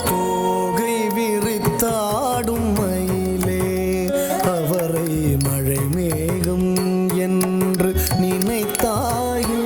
தோகை விரித்தாடும் மயிலே அவரை மழை மேகம் என்று நினைத்தாயோ.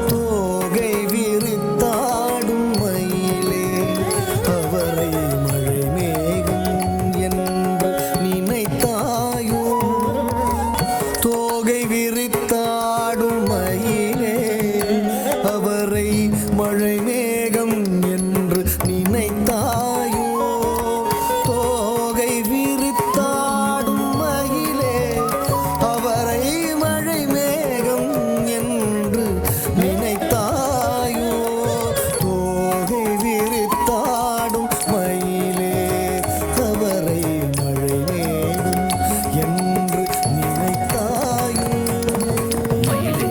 தோகை விரித்தாடும் மயிலே அவரை மழை மேகம் என்று நினைத்தாயோ. தோகை விரித்தாடும் மயிலே அவரை மழை மேகம் என்று நினைத்தாயோ. தோகை விரித்தாடும் மயிலே அவரை மழை மேகம் என்று நினைத்தாயோ. தோகை விரித்தாடும் மயிலே அவரை மழை மேகம் என்று நினைத்தாயோ. மயிலே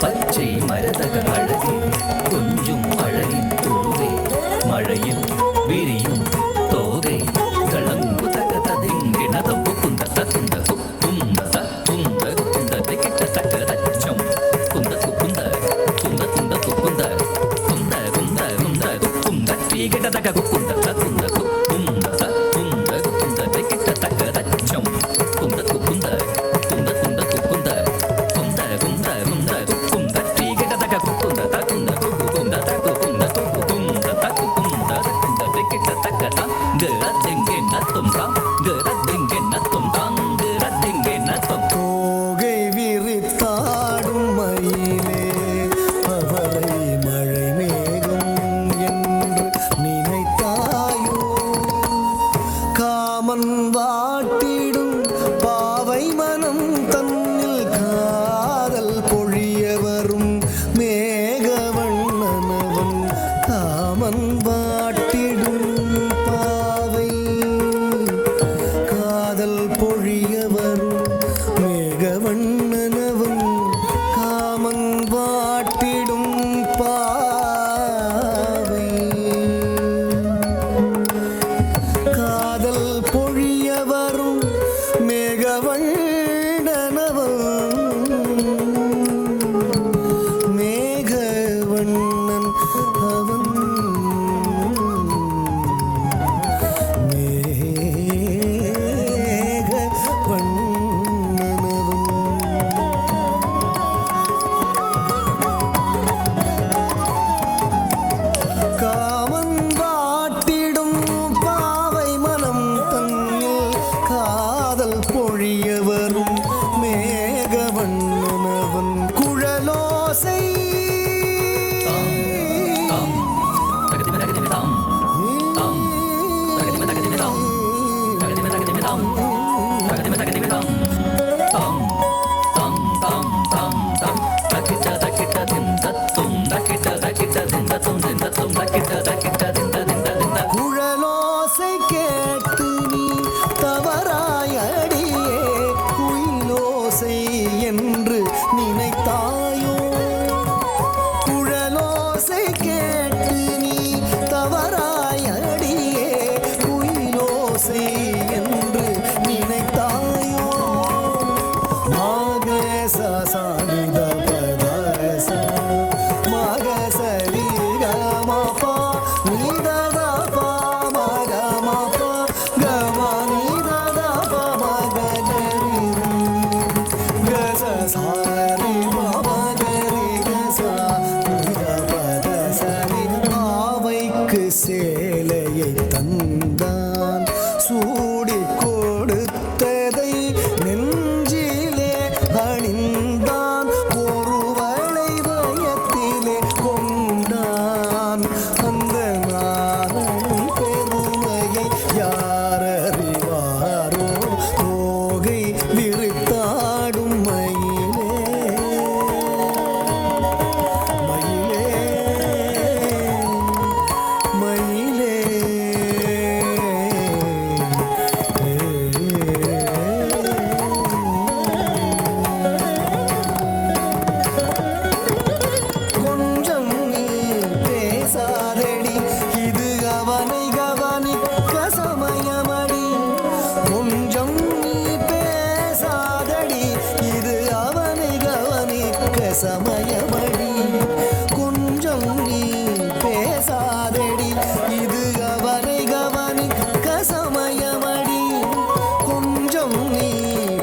பச்சை மரதக அழகே கொஞ்சம் அழகின் துருவே மழையில் விரியும் தோகை களங்கு தகதிங்கின தப்பு குந்த தகுந்த குந்த குந்த குந்த கிட்ட தக்க தச்சம் குந்த குந்த குந்த குந்த குந்த குந்த குந்த குந்த குந்த கிட்ட தக்க குந்த குந்த குந்த குந்த குந்த கிட்ட தக்க தச்சம் குந்த குந்த குந்த குந்த குந்த குந்த குந்த குந்த குந்த கிட்ட தக்க குந்த தகுந்த குந்த தகு குந்த குந்த தகு குந்த குந்த கிட்ட தக்க கரதிங்கே நத்தும் தான் கரதிங்கே நத்தும் தான் கரதிங்கே நத்தும். தோகை விரித்தாடும் மயிலே அவரை மழை மேகம் என்று நினைத்தாயோ. காமன் வாட்டிடும் பாவை மனம் தன்னில் காதல் பொழிய வரும் மேகவண்ணனவன். காமன் வாட்டிடும் பாவை காதல் பொழிய வரும் மேகவண்ணனவன். காமன் வாட்டிடும் பாவை காதல் பொழிய வரும் மேகவண்ணனவன். மேகவண்ணன் அவன் காமன் வாட்டிடும் பாவை மனம் தன்னில் காதல் பொழிய வரும் சமயமடி கொஞ்சம் நீ பேசாதடி இது அவனை கவனிக்க சமயமடி கொஞ்சம் நீ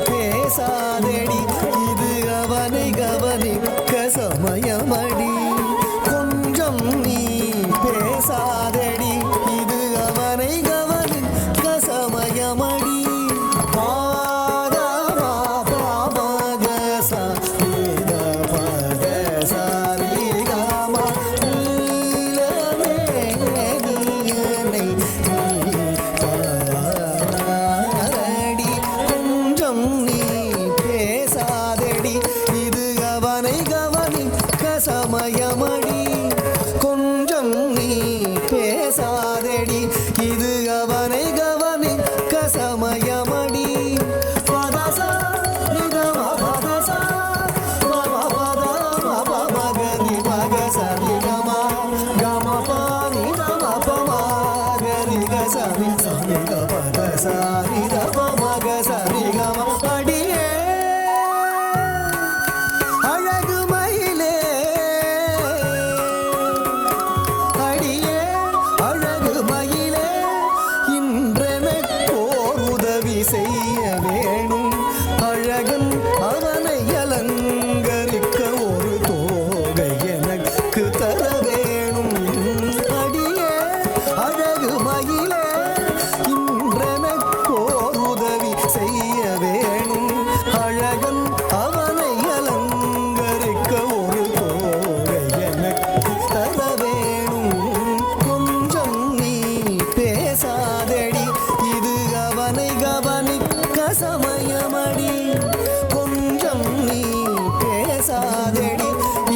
பேசாதடி இது அவனை கவனிக்க சமயமடி கொஞ்சம் நீ பேசாதடி இது அவனை கவனிக்க சமயமடி சமயமடி கொஞ்சம் நீ பேசாதடி இது அவனை கவனிக்க சமயமடி பதசா நிதம பதசா மம பத மப மகரி மகச நிதம கம பானி தம பமகரி கசமி சமி கபதசா நிதம மகச நிகம அடியே அழகு மயிலே அடியே அழகு மயிலே இன்றெனக்கோர் உதவி செய்ய வேணும் அழகன் அவனை அலங்கரிக்க ஒரு தோகை எனக்கு தர வேணும் அடியே அழகு மயிலே இன்றெனக்கோர் உதவி செய்ய வேணும் அழகன் அவனை அலங்கரிக்க ஒரு தோகை எனக்கு தர வேணும் கொஞ்சம் நீ பேசாதடி இது அவனை கவனிக்க சமயமடி கொஞ்சம் நீ பேசாதடி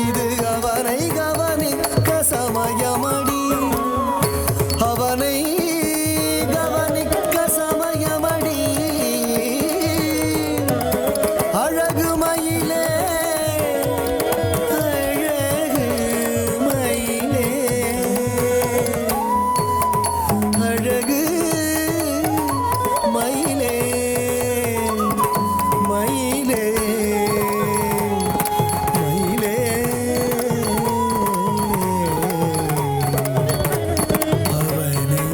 இது அவனை கவனிக்க சமயமடி அவனை கவனிக்க சமயமடி அழகு மயிலே அழகு மயிலே அழகு மயிலே மயிலே மயிலே அவனை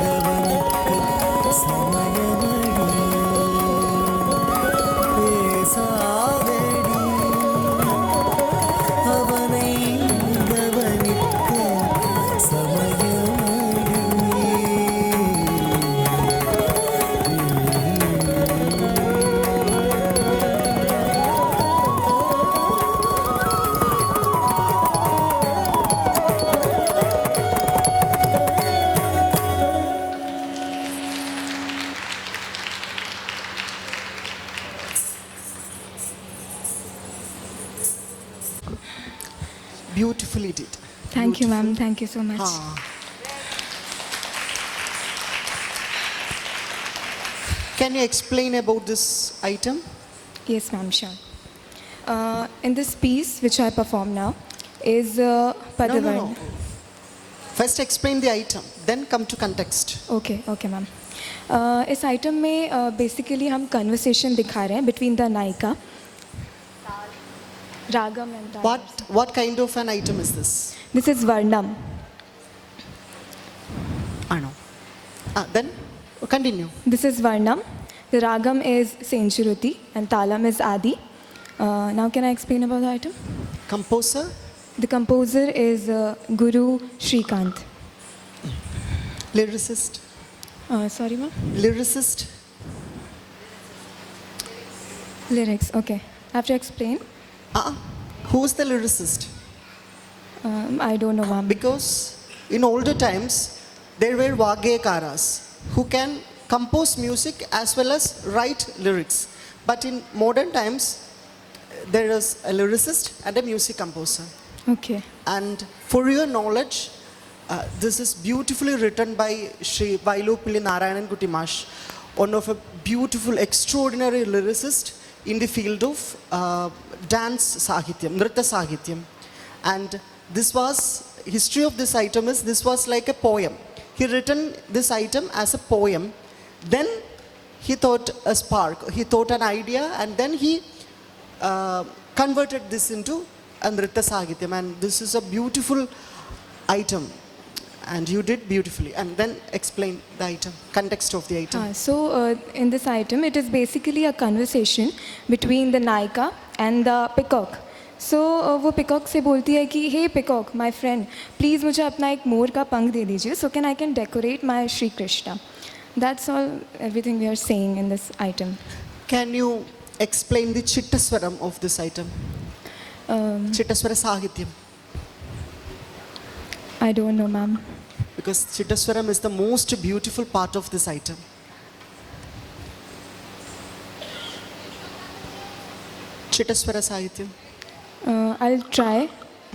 கவனிக்க சமயமடி பேசாதடி அவனை கவனிக்க சமயமடி Beautifully did. Thank you, ma'am. Thank you so much. Can you explain about this item? Yes, ma'am, sure. In this piece, which I perform now, is Padavarna. No. First explain the item, then come to context. Okay, okay, ma'am. इस item में basically हम conversation दिखा रहे हैं between the Nayaki ragam and What kind of an item is this? This is varnam. I know. Then continue. This is Varnam. The ragam is Senchuruti and talam is Adi. Now can I explain about the item? Composer? The composer is Guru Shrikant. Lyricist? Sorry, ma'am. Lyricist? Lyrics. Okay. I have to explain. Who's the lyricist? I don't know, ma'am. Because in older times, there were Vagyakaras who can compose music as well as write lyrics. But in modern times, there is a lyricist and a music composer. Okay. And for your knowledge, this is beautifully written by Shri Vailupilli Narayanan Kuttimash, one of a beautiful, extraordinary lyricist in the field of dance sahityam, nritta sahityam. And this was, history of this item is, this was like a poem. He written this item as a poem. Then he thought a spark, he thought an idea, and then he converted this into a Nritta Sagityam, and this is a beautiful item. And you did beautifully. And then explain the item, context of the item. So in this item, it is basically a conversation between the Naika and the peacock. So वो peacock से बोलती है कि hey peacock, my friend, please मुझे अपना एक मोर का पंख दे दीजिए, so can I can decorate my Shri Krishna. That's all, everything we are saying in this item. Can you explain the Chittaswaram of this item? Chittaswara Sagityam. I don't know, ma'am. Because Chittaswaram is the most beautiful part of this item. Chittaswara Sagityam. I'll try.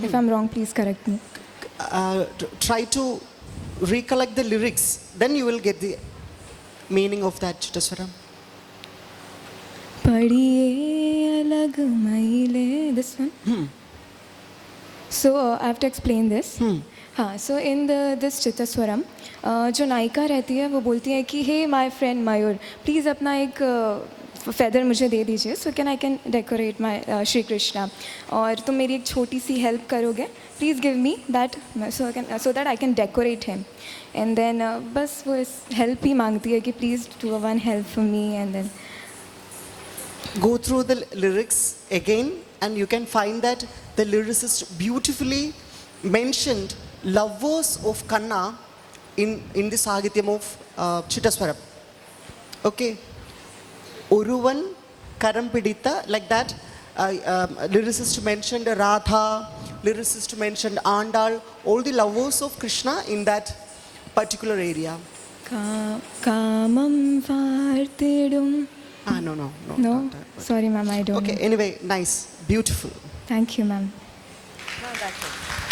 If I'm wrong, please correct me. Try to recollect the lyrics, then you will get the meaning of that Chittaswaram. पढ़िए अलग मैले, this one. So I have to explain this. हाँ, so in this Chittaswaram, जो नायिका रहती है वो बोलती है कि hey my friend Mayur, please अपना एक फेदर मुझे दे दीजिए, so can I can decorate my Shri Krishna, और तुम मेरी एक छोटी सी हेल्प करोगे, please give me that so that I can decorate him. And then बस वो हेल्प ही मांगती है कि please do one help for me. And then Go through the lyrics again, and you can find that the lyricist beautifully mentioned lovers of Kanna in the Sagityam of Chittaswaram. Okay. Oruvan Karam Pidita, like that. Lyricist mentioned Radha, lyricist mentioned Andal, all the lovers of Krishna in that particular area. कामं वार्तिडुं. No. No, not that. sorry ma'am, I don't Okay, know. anyway, nice, beautiful. Thank you ma'am. Now that one.